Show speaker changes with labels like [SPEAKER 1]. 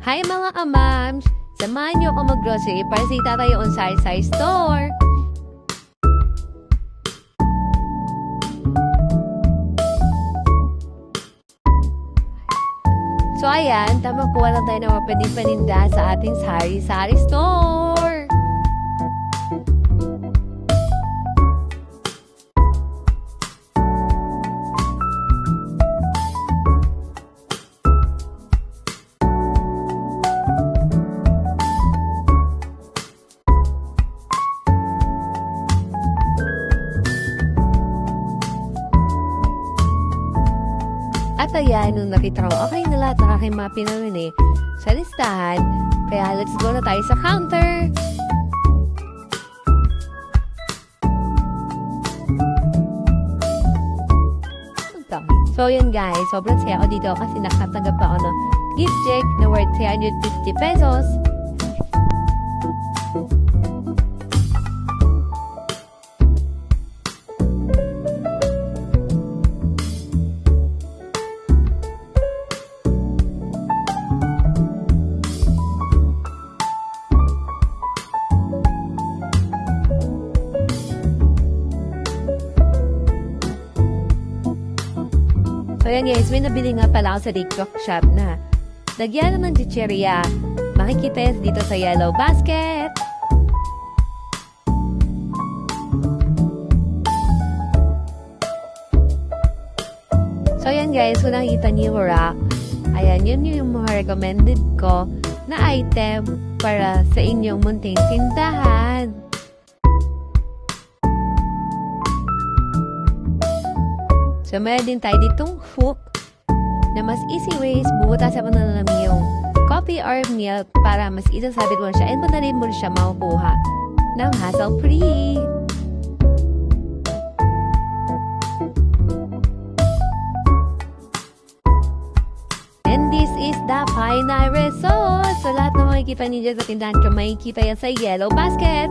[SPEAKER 1] Hi mga amams! Samahan niyo ako mag-grocery para sa Tatay on Sari-Sari Store. So ayan, tama kuha lang tayo ng mga pwedeng paninda sa ating Sari-Sari Store. At ayan, nung nakita ko, okay na lahat ng aking mga pinamili sa listahan. Kaya let's go na tayo sa counter. So yun guys, sobrang saya ako dito kasi nakatanggap ako ng gift check na worth 350 pesos. So yan guys, may nabili nga pala ako sa TikTok shop na lagyan ng chicheria. Makikita yan dito sa yellow basket. So yan guys, kung nakikita niyo yung rack, ayan, yun yung mga recommended ko na item para sa inyong munting tindahan. So, meron din tayo ditong hook na mas easy ways bubutasan mo na lang yung coffee or milk para mas isasabit mo siya and madali mo siya makukuha ng hassle-free. And this is the final result. So, lahat na makikita niyo sa tindahan ko, makikita yan sa yellow basket.